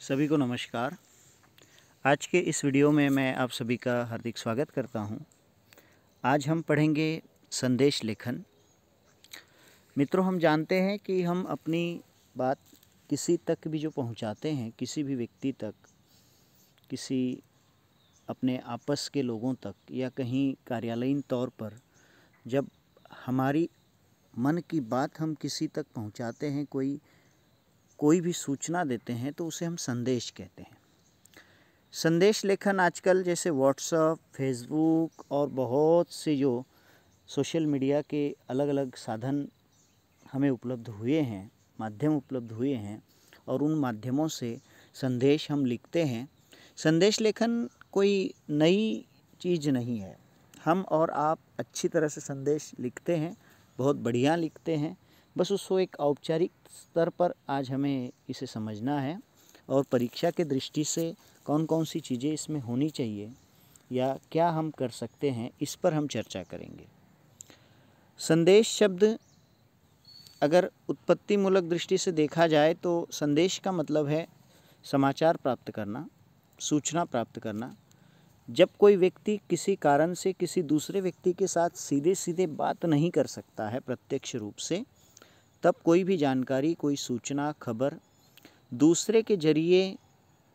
सभी को नमस्कार। आज के इस वीडियो में मैं आप सभी का हार्दिक स्वागत करता हूं। आज हम पढ़ेंगे संदेश लेखन। मित्रों, हम जानते हैं कि हम अपनी बात किसी तक भी जो पहुंचाते हैं, किसी भी व्यक्ति तक, किसी अपने आपस के लोगों तक या कहीं कार्यालयीन तौर पर, जब हमारी मन की बात हम किसी तक पहुंचाते हैं, कोई भी सूचना देते हैं, तो उसे हम संदेश कहते हैं। संदेश लेखन आजकल जैसे व्हाट्सएप, फेसबुक और बहुत से जो सोशल मीडिया के अलग अलग साधन हमें उपलब्ध हुए हैं, माध्यम उपलब्ध हुए हैं, और उन माध्यमों से संदेश हम लिखते हैं। संदेश लेखन कोई नई चीज़ नहीं है। हम और आप अच्छी तरह से संदेश लिखते हैं, बहुत बढ़िया लिखते हैं। बस उसको एक औपचारिक स्तर पर आज हमें इसे समझना है, और परीक्षा के दृष्टि से कौन कौन सी चीज़ें इसमें होनी चाहिए या क्या हम कर सकते हैं, इस पर हम चर्चा करेंगे। संदेश शब्द अगर उत्पत्ति मूलक दृष्टि से देखा जाए तो संदेश का मतलब है समाचार प्राप्त करना, सूचना प्राप्त करना। जब कोई व्यक्ति किसी कारण से किसी दूसरे व्यक्ति के साथ सीधे सीधे बात नहीं कर सकता है प्रत्यक्ष रूप से, तब कोई भी जानकारी, कोई सूचना, खबर दूसरे के जरिए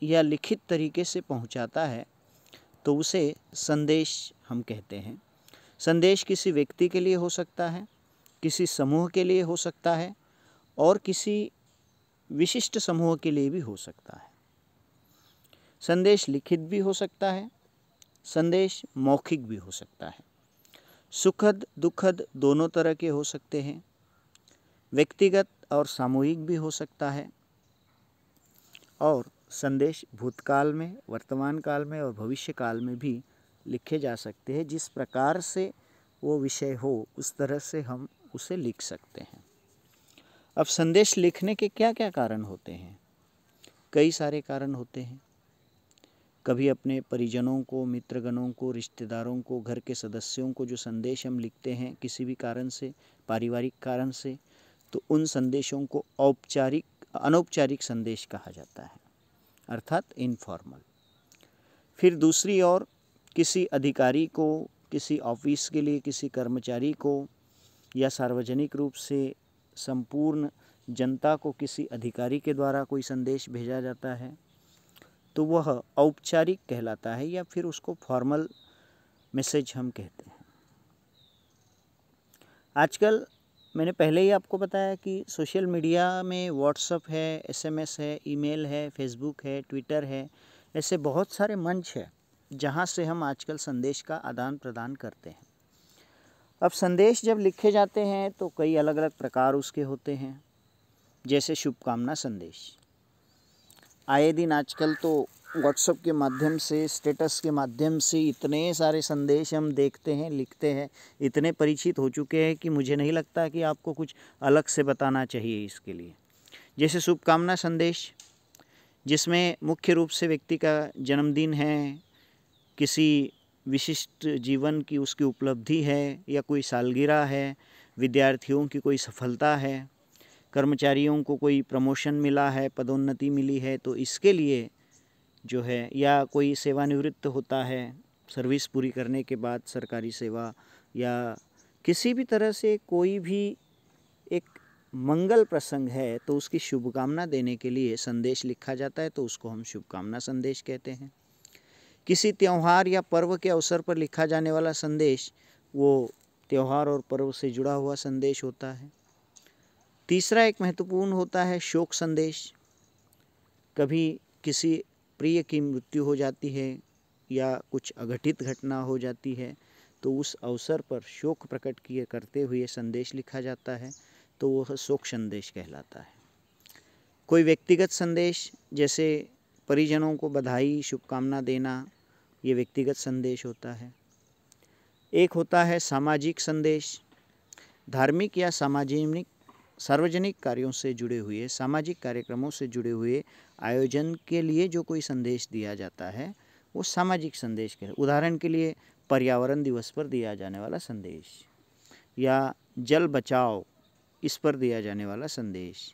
या लिखित तरीके से पहुंचाता है तो उसे संदेश हम कहते हैं। संदेश किसी व्यक्ति के लिए हो सकता है, किसी समूह के लिए हो सकता है, और किसी विशिष्ट समूह के लिए भी हो सकता है। संदेश लिखित भी हो सकता है, संदेश मौखिक भी हो सकता है। सुखद दुखद दोनों तरह के हो सकते हैं। व्यक्तिगत और सामूहिक भी हो सकता है। और संदेश भूतकाल में, वर्तमान काल में और भविष्य काल में भी लिखे जा सकते हैं। जिस प्रकार से वो विषय हो, उस तरह से हम उसे लिख सकते हैं। अब संदेश लिखने के क्या क्या कारण होते हैं? कई सारे कारण होते हैं। कभी अपने परिजनों को, मित्रगणों को, रिश्तेदारों को, घर के सदस्यों को जो संदेश हम लिखते हैं किसी भी कारण से, पारिवारिक कारण से, तो उन संदेशों को अनौपचारिक संदेश कहा जाता है, अर्थात इनफॉर्मल। फिर दूसरी ओर किसी अधिकारी को, किसी ऑफिस के लिए किसी कर्मचारी को, या सार्वजनिक रूप से संपूर्ण जनता को किसी अधिकारी के द्वारा कोई संदेश भेजा जाता है, तो वह औपचारिक कहलाता है, या फिर उसको फॉर्मल मैसेज हम कहते हैं। आजकल मैंने पहले ही आपको बताया कि सोशल मीडिया में व्हाट्सएप है, एसएमएस है, ईमेल है, फेसबुक है, ट्विटर है, ऐसे बहुत सारे मंच है जहां से हम आजकल संदेश का आदान प्रदान करते हैं। अब संदेश जब लिखे जाते हैं तो कई अलग अलग प्रकार उसके होते हैं, जैसे शुभकामना संदेश। आए दिन आजकल तो व्हाट्सएप के माध्यम से, स्टेटस के माध्यम से इतने सारे संदेश हम देखते हैं, लिखते हैं, इतने परिचित हो चुके हैं कि मुझे नहीं लगता कि आपको कुछ अलग से बताना चाहिए इसके लिए। जैसे शुभकामना संदेश, जिसमें मुख्य रूप से व्यक्ति का जन्मदिन है, किसी विशिष्ट जीवन की उसकी उपलब्धि है, या कोई सालगिरह है, विद्यार्थियों की कोई सफलता है, कर्मचारियों को कोई प्रमोशन मिला है, पदोन्नति मिली है, तो इसके लिए जो है, या कोई सेवानिवृत्त होता है सर्विस पूरी करने के बाद, सरकारी सेवा, या किसी भी तरह से कोई भी एक मंगल प्रसंग है तो उसकी शुभकामना देने के लिए संदेश लिखा जाता है, तो उसको हम शुभकामना संदेश कहते हैं। किसी त्यौहार या पर्व के अवसर पर लिखा जाने वाला संदेश वो त्यौहार और पर्व से जुड़ा हुआ संदेश होता है। तीसरा एक महत्वपूर्ण होता है शोक संदेश। कभी किसी प्रिय की मृत्यु हो जाती है या कुछ अघटित घटना हो जाती है, तो उस अवसर पर शोक प्रकट करते हुए संदेश लिखा जाता है, तो वह शोक संदेश कहलाता है। कोई व्यक्तिगत संदेश, जैसे परिजनों को बधाई, शुभकामना देना, ये व्यक्तिगत संदेश होता है। एक होता है सामाजिक संदेश। धार्मिक या सार्वजनिक कार्यों से जुड़े हुए, सामाजिक कार्यक्रमों से जुड़े हुए आयोजन के लिए जो कोई संदेश दिया जाता है, वो सामाजिक संदेश कहते हैं। उदाहरण के लिए पर्यावरण दिवस पर दिया जाने वाला संदेश, या जल बचाओ इस पर दिया जाने वाला संदेश,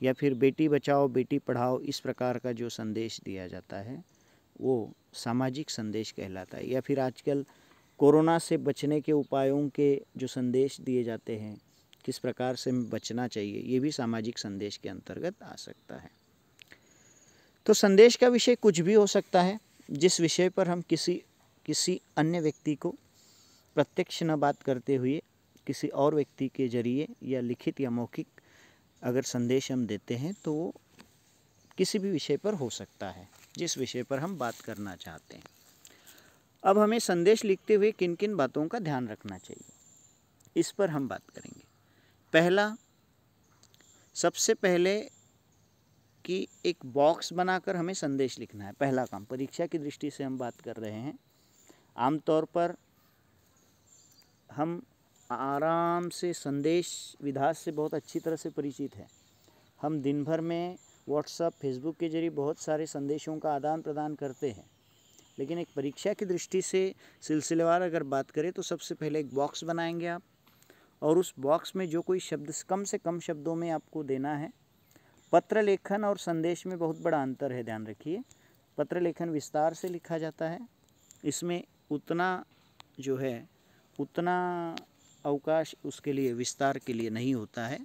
या फिर बेटी बचाओ बेटी पढ़ाओ इस प्रकार का जो संदेश दिया जाता है वो सामाजिक संदेश कहलाता है। या फिर आजकल कोरोना से बचने के उपायों के जो संदेश दिए जाते हैं, किस प्रकार से बचना चाहिए, ये भी सामाजिक संदेश के अंतर्गत आ सकता है। तो संदेश का विषय कुछ भी हो सकता है, जिस विषय पर हम किसी अन्य व्यक्ति को प्रत्यक्ष न बात करते हुए किसी और व्यक्ति के जरिए या लिखित या मौखिक अगर संदेश हम देते हैं तो वो किसी भी विषय पर हो सकता है, जिस विषय पर हम बात करना चाहते हैं। अब हमें संदेश लिखते हुए किन किन बातों का ध्यान रखना चाहिए, इस पर हम बात करेंगे। पहला, सबसे पहले कि एक बॉक्स बनाकर हमें संदेश लिखना है। पहला काम, परीक्षा की दृष्टि से हम बात कर रहे हैं। आमतौर पर हम आराम से संदेश विधा से बहुत अच्छी तरह से परिचित हैं। हम दिन भर में व्हाट्सएप, फेसबुक के जरिए बहुत सारे संदेशों का आदान प्रदान करते हैं, लेकिन एक परीक्षा की दृष्टि से सिलसिलेवार अगर बात करें तो सबसे पहले एक बॉक्स बनाएंगे आप, और उस बॉक्स में जो कोई शब्द कम से कम शब्दों में आपको देना है। पत्र लेखन और संदेश में बहुत बड़ा अंतर है, ध्यान रखिए। पत्र लेखन विस्तार से लिखा जाता है, इसमें उतना अवकाश उसके लिए विस्तार के लिए नहीं होता है।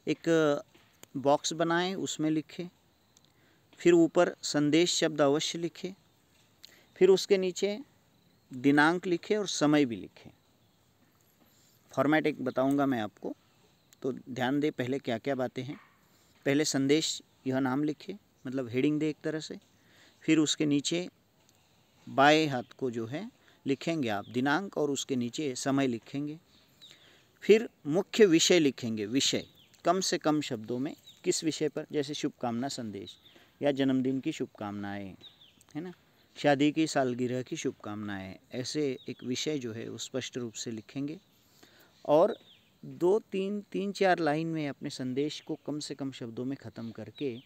एक बॉक्स बनाएं, उसमें लिखें, फिर ऊपर संदेश शब्द अवश्य लिखें, फिर उसके नीचे दिनांक लिखें और समय भी लिखें। फॉर्मेट एक बताऊंगा मैं आपको, तो ध्यान दें पहले क्या क्या बातें हैं। पहले संदेश यह नाम लिखें, मतलब हेडिंग दे एक तरह से। फिर उसके नीचे बाएं हाथ को जो है लिखेंगे आप दिनांक, और उसके नीचे समय लिखेंगे। फिर मुख्य विषय लिखेंगे, विषय कम से कम शब्दों में, किस विषय पर, जैसे शुभकामना संदेश या जन्मदिन की शुभकामनाएं, है ना, शादी की सालगिरह की शुभकामनाएं, ऐसे एक विषय जो है वो स्पष्ट रूप से लिखेंगे। और 2-3-4 लाइन में अपने संदेश को कम से कम शब्दों में ख़त्म करके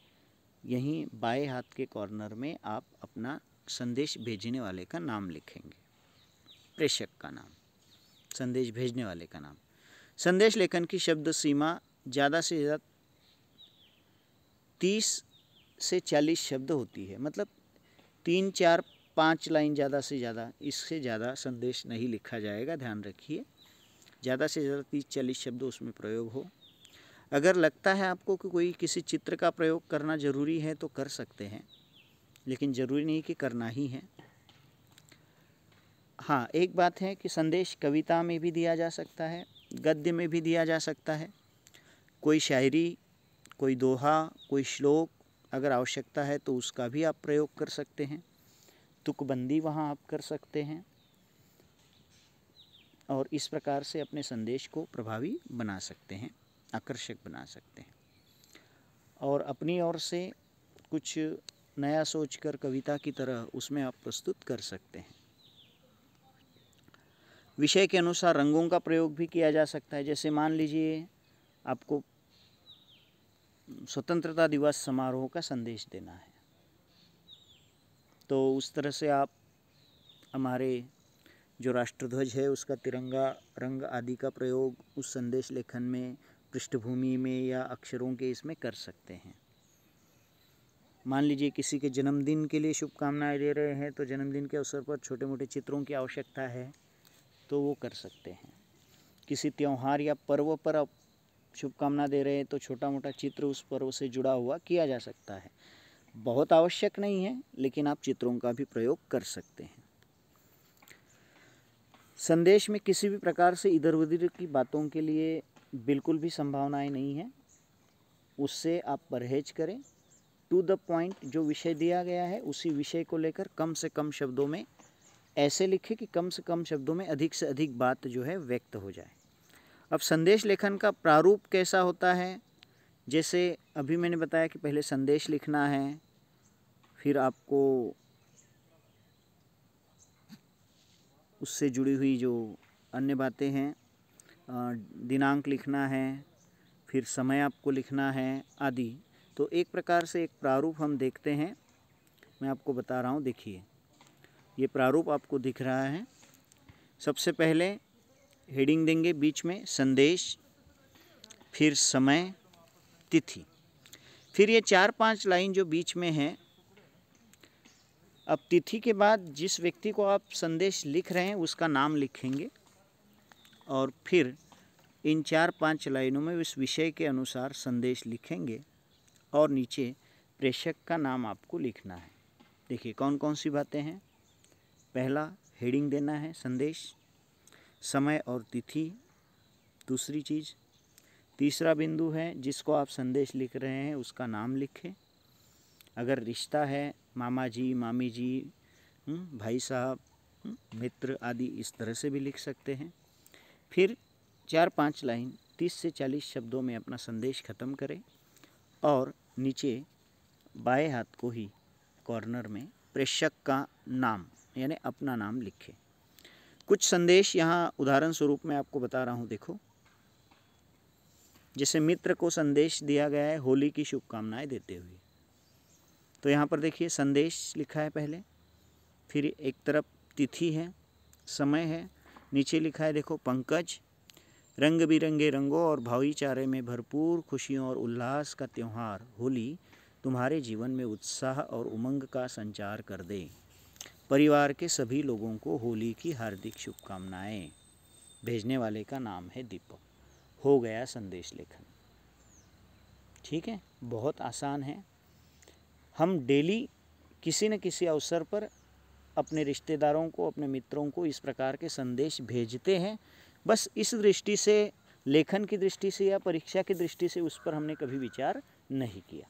यहीं बाएं हाथ के कॉर्नर में आप अपना संदेश भेजने वाले का नाम लिखेंगे, प्रेषक का नाम, संदेश भेजने वाले का नाम। संदेश लेखन की शब्द सीमा ज़्यादा से ज़्यादा 30 से 40 शब्द होती है, मतलब 3-4-5 लाइन ज़्यादा से ज़्यादा, इससे ज़्यादा संदेश नहीं लिखा जाएगा, ध्यान रखिए। ज़्यादा से ज़्यादा 30-40 शब्द उसमें प्रयोग हो। अगर लगता है आपको कि कोई किसी चित्र का प्रयोग करना ज़रूरी है तो कर सकते हैं, लेकिन ज़रूरी नहीं कि करना ही है। हाँ, एक बात है कि संदेश कविता में भी दिया जा सकता है, गद्य में भी दिया जा सकता है। कोई शायरी, कोई दोहा, कोई श्लोक अगर आवश्यकता है तो उसका भी आप प्रयोग कर सकते हैं। तुकबंदी वहाँ आप कर सकते हैं, और इस प्रकार से अपने संदेश को प्रभावी बना सकते हैं, आकर्षक बना सकते हैं। और अपनी ओर से कुछ नया सोचकर कविता की तरह उसमें आप प्रस्तुत कर सकते हैं। विषय के अनुसार रंगों का प्रयोग भी किया जा सकता है। जैसे मान लीजिए आपको स्वतंत्रता दिवस समारोह का संदेश देना है, तो उस तरह से आप हमारे जो राष्ट्रध्वज है उसका तिरंगा रंग आदि का प्रयोग उस संदेश लेखन में, पृष्ठभूमि में या अक्षरों के इसमें कर सकते हैं। मान लीजिए किसी के जन्मदिन के लिए शुभकामनाएं दे रहे हैं, तो जन्मदिन के अवसर पर छोटे मोटे चित्रों की आवश्यकता है तो वो कर सकते हैं। किसी त्यौहार या पर्व पर आप शुभकामना दे रहे हैं तो छोटा मोटा चित्र उस पर्व से जुड़ा हुआ किया जा सकता है। बहुत आवश्यक नहीं है, लेकिन आप चित्रों का भी प्रयोग कर सकते हैं। संदेश में किसी भी प्रकार से इधर उधर की बातों के लिए बिल्कुल भी संभावनाएं नहीं है, उससे आप परहेज करें। टू द पॉइंट, जो विषय दिया गया है उसी विषय को लेकर कम से कम शब्दों में ऐसे लिखें कि कम से कम शब्दों में अधिक से अधिक बात जो है व्यक्त हो जाए। अब संदेश लेखन का प्रारूप कैसा होता है, जैसे अभी मैंने बताया कि पहले संदेश लिखना है, फिर आपको उससे जुड़ी हुई जो अन्य बातें हैं, दिनांक लिखना है, फिर समय आपको लिखना है आदि। तो एक प्रकार से एक प्रारूप हम देखते हैं, मैं आपको बता रहा हूँ। देखिए, ये प्रारूप आपको दिख रहा है। सबसे पहले हेडिंग देंगे, बीच में संदेश, फिर समय, तिथि। फिर ये 4-5 लाइन जो बीच में है, अब तिथि के बाद जिस व्यक्ति को आप संदेश लिख रहे हैं उसका नाम लिखेंगे और फिर इन 4-5 लाइनों में उस विषय के अनुसार संदेश लिखेंगे और नीचे प्रेषक का नाम आपको लिखना है। देखिए कौन कौन सी बातें हैं। पहला, हेडिंग देना है संदेश, समय और तिथि। दूसरी चीज़, तीसरा बिंदु है जिसको आप संदेश लिख रहे हैं उसका नाम लिखें। अगर रिश्ता है, मामा जी, मामी जी, भाई साहब, मित्र आदि, इस तरह से भी लिख सकते हैं। फिर 4-5 लाइन 30 से 40 शब्दों में अपना संदेश ख़त्म करें और नीचे बाएं हाथ को ही कॉर्नर में प्रेषक का नाम यानी अपना नाम लिखें। कुछ संदेश यहाँ उदाहरण स्वरूप मैं आपको बता रहा हूँ। देखो, जैसे मित्र को संदेश दिया गया है होली की शुभकामनाएं देते हुए, तो यहाँ पर देखिए संदेश लिखा है पहले, फिर एक तरफ तिथि है, समय है, नीचे लिखा है देखो पंकज, रंग बिरंगे रंगों और भाईचारे में भरपूर खुशियों और उल्लास का त्यौहार होली तुम्हारे जीवन में उत्साह और उमंग का संचार कर दे। परिवार के सभी लोगों को होली की हार्दिक शुभकामनाएं। भेजने वाले का नाम है दीपक। हो गया संदेश लेखन। ठीक है, बहुत आसान है। हम डेली किसी न किसी अवसर पर अपने रिश्तेदारों को, अपने मित्रों को इस प्रकार के संदेश भेजते हैं। बस इस दृष्टि से, लेखन की दृष्टि से या परीक्षा की दृष्टि से उस पर हमने कभी विचार नहीं किया।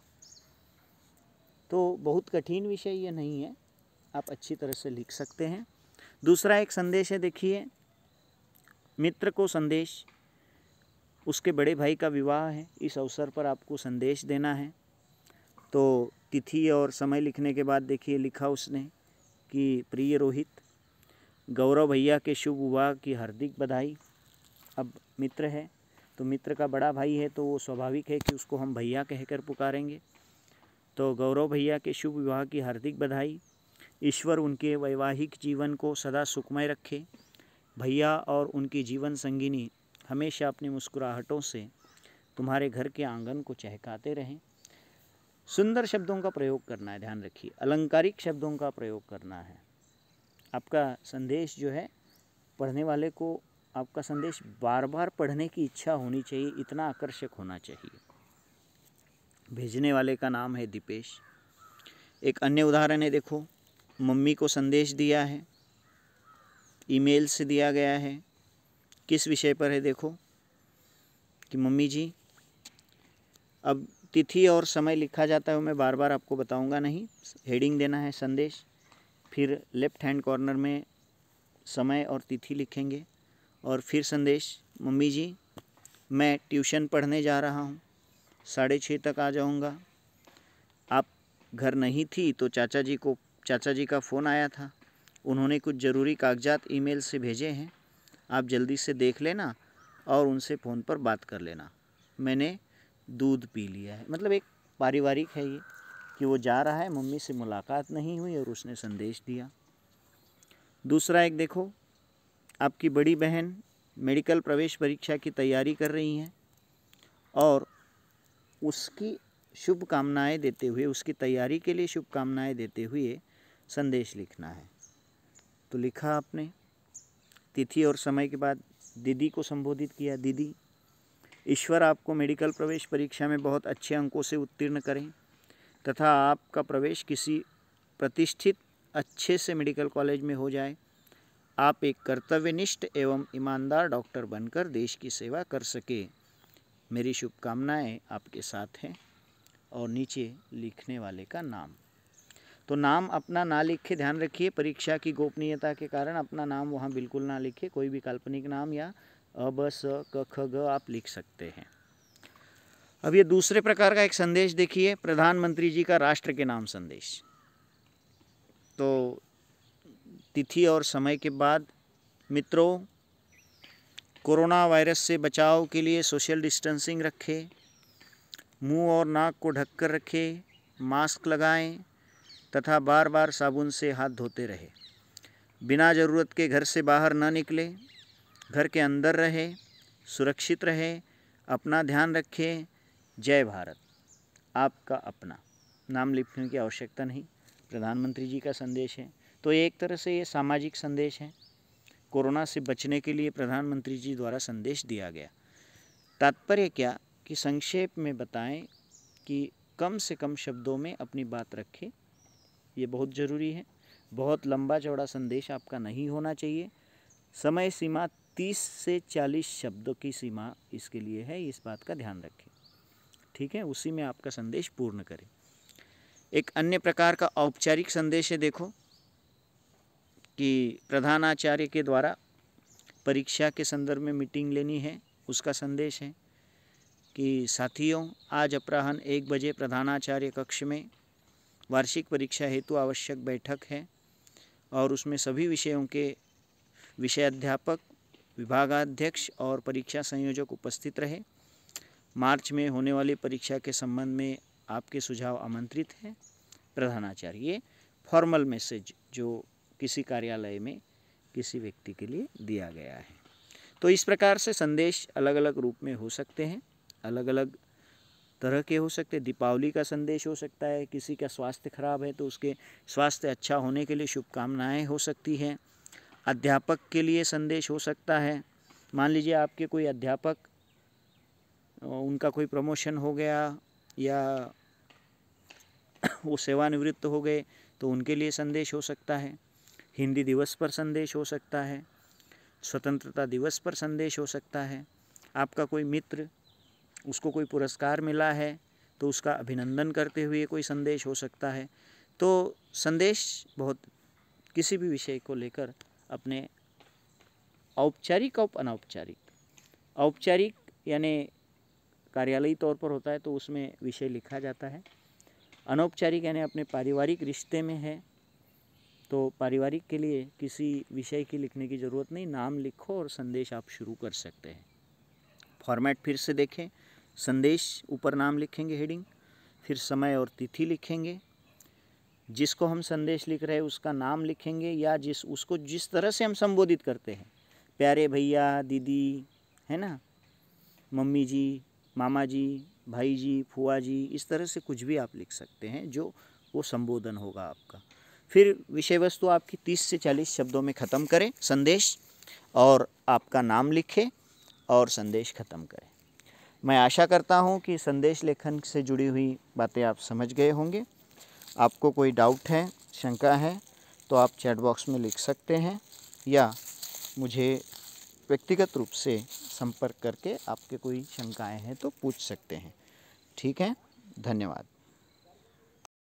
तो बहुत कठिन विषय ये नहीं है, आप अच्छी तरह से लिख सकते हैं। दूसरा एक संदेश है, देखिए, मित्र को संदेश, उसके बड़े भाई का विवाह है, इस अवसर पर आपको संदेश देना है। तो तिथि और समय लिखने के बाद देखिए लिखा उसने कि प्रिय रोहित, गौरव भैया के शुभ विवाह की हार्दिक बधाई। अब मित्र है तो मित्र का बड़ा भाई है तो वो स्वाभाविक है कि उसको हम भैया कहकर पुकारेंगे। तो गौरव भैया के शुभ विवाह की हार्दिक बधाई। ईश्वर उनके वैवाहिक जीवन को सदा सुखमय रखे। भैया और उनकी जीवन संगिनी हमेशा अपनी मुस्कुराहटों से तुम्हारे घर के आंगन को चहकाते रहें। सुंदर शब्दों का प्रयोग करना है, ध्यान रखिए, अलंकारिक शब्दों का प्रयोग करना है। आपका संदेश जो है, पढ़ने वाले को आपका संदेश बार बार पढ़ने की इच्छा होनी चाहिए, इतना आकर्षक होना चाहिए। भेजने वाले का नाम है दीपेश। एक अन्य उदाहरण है, देखो, मम्मी को संदेश दिया है, ईमेल से दिया गया है। किस विषय पर है, देखो कि मम्मी जी, अब तिथि और समय लिखा जाता है, मैं बार बार आपको बताऊंगा नहीं। हेडिंग देना है संदेश, फिर लेफ्ट हैंड कॉर्नर में समय और तिथि लिखेंगे और फिर संदेश, मम्मी जी मैं ट्यूशन पढ़ने जा रहा हूँ, 6:30 तक आ जाऊँगा। आप घर नहीं थी तो चाचा जी का फ़ोन आया था, उन्होंने कुछ ज़रूरी कागजात ईमेल से भेजे हैं, आप जल्दी से देख लेना और उनसे फ़ोन पर बात कर लेना। मैंने दूध पी लिया है। मतलब एक पारिवारिक है ये कि वो जा रहा है, मम्मी से मुलाकात नहीं हुई और उसने संदेश दिया। दूसरा एक देखो, आपकी बड़ी बहन मेडिकल प्रवेश परीक्षा की तैयारी कर रही हैं और उसकी शुभकामनाएं देते हुए, उसकी तैयारी के लिए शुभकामनाएं देते हुए संदेश लिखना है। तो लिखा आपने, तिथि और समय के बाद दीदी को संबोधित किया, दीदी, ईश्वर आपको मेडिकल प्रवेश परीक्षा में बहुत अच्छे अंकों से उत्तीर्ण करें तथा आपका प्रवेश किसी प्रतिष्ठित अच्छे से मेडिकल कॉलेज में हो जाए। आप एक कर्तव्यनिष्ठ एवं ईमानदार डॉक्टर बनकर देश की सेवा कर सके। मेरी शुभकामनाएं आपके साथ हैं। और नीचे लिखने वाले का नाम। तो नाम अपना ना लिखे, ध्यान रखिए, परीक्षा की गोपनीयता के कारण अपना नाम वहाँ बिल्कुल ना लिखे। कोई भी काल्पनिक नाम या अ ब स क ख ग आप लिख सकते हैं। अब ये दूसरे प्रकार का एक संदेश देखिए, प्रधानमंत्री जी का राष्ट्र के नाम संदेश। तो तिथि और समय के बाद, मित्रों, कोरोना वायरस से बचाव के लिए सोशल डिस्टेंसिंग रखें, मुंह और नाक को ढककर रखें, मास्क लगाएं तथा बार बार साबुन से हाथ धोते रहें। बिना ज़रूरत के घर से बाहर न निकलें, घर के अंदर रहें, सुरक्षित रहें, अपना ध्यान रखें, जय भारत, आपका अपना। नाम लिखने की आवश्यकता नहीं, प्रधानमंत्री जी का संदेश है। तो एक तरह से ये सामाजिक संदेश है। कोरोना से बचने के लिए प्रधानमंत्री जी द्वारा संदेश दिया गया। तात्पर्य क्या कि संक्षेप में बताएं कि कम से कम शब्दों में अपनी बात रखें, ये बहुत ज़रूरी है। बहुत लंबा चौड़ा संदेश आपका नहीं होना चाहिए। समय सीमा 30 से 40 शब्दों की सीमा इसके लिए है, इस बात का ध्यान रखें। ठीक है, उसी में आपका संदेश पूर्ण करें। एक अन्य प्रकार का औपचारिक संदेश है, देखो कि प्रधानाचार्य के द्वारा परीक्षा के संदर्भ में मीटिंग लेनी है, उसका संदेश है कि साथियों, आज अपराह्न 1 बजे प्रधानाचार्य कक्ष में वार्षिक परीक्षा हेतु आवश्यक बैठक है और उसमें सभी विषयों के विषयाध्यापक, विभागाध्यक्ष और परीक्षा संयोजक उपस्थित रहे। मार्च में होने वाली परीक्षा के संबंध में आपके सुझाव आमंत्रित हैं। प्रधानाचार्य, ये फॉर्मल मैसेज जो किसी कार्यालय में किसी व्यक्ति के लिए दिया गया है। तो इस प्रकार से संदेश अलग अलग रूप में हो सकते हैं, अलग अलग तरह के हो सकते हैं। दीपावली का संदेश हो सकता है, किसी का स्वास्थ्य खराब है तो उसके स्वास्थ्य अच्छा होने के लिए शुभकामनाएं हो सकती हैं। अध्यापक के लिए संदेश हो सकता है, मान लीजिए आपके कोई अध्यापक, उनका कोई प्रमोशन हो गया या वो सेवानिवृत्त हो गए तो उनके लिए संदेश हो सकता है। हिंदी दिवस पर संदेश हो सकता है, स्वतंत्रता दिवस पर संदेश हो सकता है। आपका कोई मित्र, उसको कोई पुरस्कार मिला है तो उसका अभिनंदन करते हुए कोई संदेश हो सकता है। तो संदेश बहुत किसी भी विषय को लेकर अपने औपचारिक और औपचारिक यानी कार्यालयी तौर पर होता है तो उसमें विषय लिखा जाता है। अनौपचारिक यानी अपने पारिवारिक रिश्ते में है तो पारिवारिक के लिए किसी विषय की लिखने की ज़रूरत नहीं, नाम लिखो और संदेश आप शुरू कर सकते हैं। फॉर्मेट फिर से देखें, संदेश ऊपर नाम लिखेंगे हेडिंग, फिर समय और तिथि लिखेंगे, जिसको हम संदेश लिख रहे हैं उसका नाम लिखेंगे या उसको जिस तरह से हम संबोधित करते हैं, प्यारे भैया, दीदी, है ना, मम्मी जी, मामा जी, भाई जी, फुआ जी, इस तरह से कुछ भी आप लिख सकते हैं जो वो संबोधन होगा आपका। फिर विषय वस्तु आपकी 30 से 40 शब्दों में ख़त्म करें संदेश और आपका नाम लिखें और संदेश ख़त्म करें। मैं आशा करता हूँ कि संदेश लेखन से जुड़ी हुई बातें आप समझ गए होंगे। आपको कोई डाउट है, शंका है तो आप चैट बॉक्स में लिख सकते हैं या मुझे व्यक्तिगत रूप से संपर्क करके आपके कोई शंकाएं हैं तो पूछ सकते हैं। ठीक है, धन्यवाद।